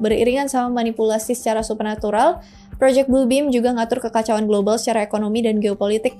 Beriringan sama manipulasi secara supernatural, Project Bluebeam juga ngatur kekacauan global secara ekonomi dan geopolitik.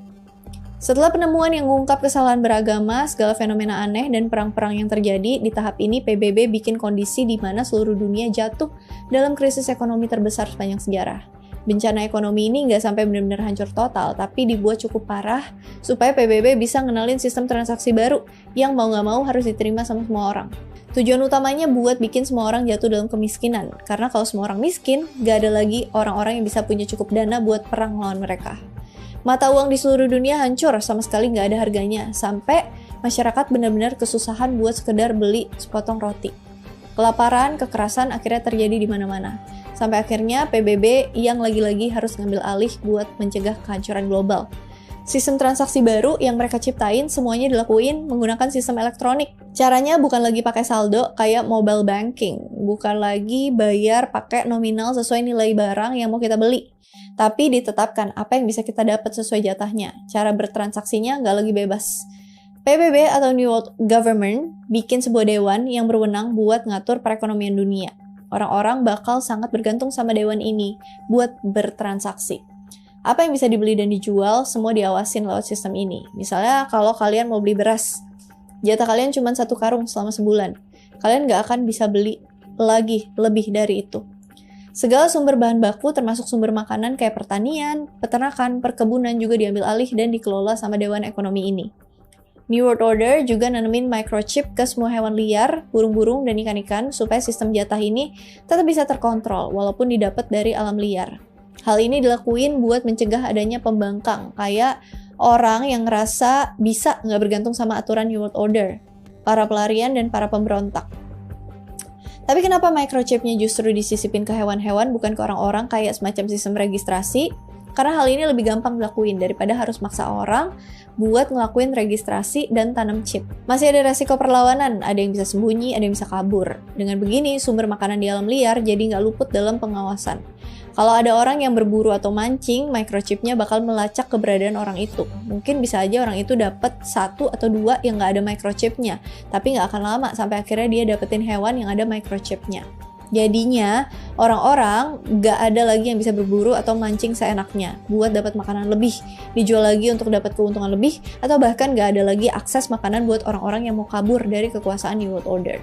Setelah penemuan yang mengungkap kesalahan beragama, segala fenomena aneh, dan perang-perang yang terjadi, di tahap ini PBB bikin kondisi di mana seluruh dunia jatuh dalam krisis ekonomi terbesar sepanjang sejarah. Bencana ekonomi ini nggak sampai benar-benar hancur total, tapi dibuat cukup parah supaya PBB bisa ngenalin sistem transaksi baru yang mau nggak mau harus diterima sama semua orang. Tujuan utamanya buat bikin semua orang jatuh dalam kemiskinan, karena kalau semua orang miskin, nggak ada lagi orang-orang yang bisa punya cukup dana buat perang melawan mereka. Mata uang di seluruh dunia hancur, sama sekali nggak ada harganya, sampai masyarakat benar-benar kesusahan buat sekedar beli sepotong roti. Kelaparan, kekerasan akhirnya terjadi di mana-mana. Sampai akhirnya PBB yang lagi-lagi harus ngambil alih buat mencegah kehancuran global. Sistem transaksi baru yang mereka ciptain semuanya dilakuin menggunakan sistem elektronik. Caranya bukan lagi pakai saldo kayak mobile banking, bukan lagi bayar pakai nominal sesuai nilai barang yang mau kita beli. Tapi ditetapkan apa yang bisa kita dapat sesuai jatahnya. Cara bertransaksinya nggak lagi bebas. PBB atau New World Government bikin sebuah dewan yang berwenang buat ngatur perekonomian dunia. Orang-orang bakal sangat bergantung sama dewan ini buat bertransaksi. Apa yang bisa dibeli dan dijual, semua diawasin lewat sistem ini. Misalnya kalau kalian mau beli beras, jatah kalian cuma 1 karung selama sebulan. Kalian nggak akan bisa beli lagi lebih dari itu. Segala sumber bahan baku termasuk sumber makanan kayak pertanian, peternakan, perkebunan juga diambil alih dan dikelola sama Dewan Ekonomi ini. New World Order juga nanemin microchip ke semua hewan liar, burung-burung, dan ikan-ikan supaya sistem jatah ini tetap bisa terkontrol walaupun didapat dari alam liar. Hal ini dilakuin buat mencegah adanya pembangkang, kayak orang yang ngerasa bisa nggak bergantung sama aturan New World Order, para pelarian dan para pemberontak. Tapi kenapa microchipnya justru disisipin ke hewan-hewan bukan ke orang-orang kayak semacam sistem registrasi? Karena hal ini lebih gampang dilakuin daripada harus maksa orang buat ngelakuin registrasi dan tanam chip. Masih ada resiko perlawanan, ada yang bisa sembunyi, ada yang bisa kabur. Dengan begini, sumber makanan di alam liar jadi nggak luput dalam pengawasan. Kalau ada orang yang berburu atau mancing, microchipnya bakal melacak keberadaan orang itu. Mungkin bisa aja orang itu dapat 1 atau 2 yang nggak ada microchipnya, tapi nggak akan lama sampai akhirnya dia dapetin hewan yang ada microchipnya. Jadinya, orang-orang nggak ada lagi yang bisa berburu atau mancing seenaknya buat dapat makanan lebih, dijual lagi untuk dapat keuntungan lebih, atau bahkan nggak ada lagi akses makanan buat orang-orang yang mau kabur dari kekuasaan New World Order.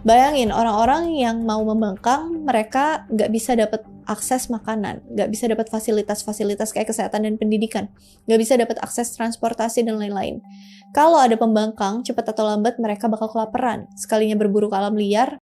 Bayangin, orang-orang yang mau membangkang, mereka nggak bisa dapat akses makanan, nggak bisa dapat fasilitas-fasilitas kayak kesehatan dan pendidikan, nggak bisa dapat akses transportasi dan lain-lain. Kalau ada pembangkang, cepat atau lambat mereka bakal kelaparan. Sekalinya berburu ke alam liar,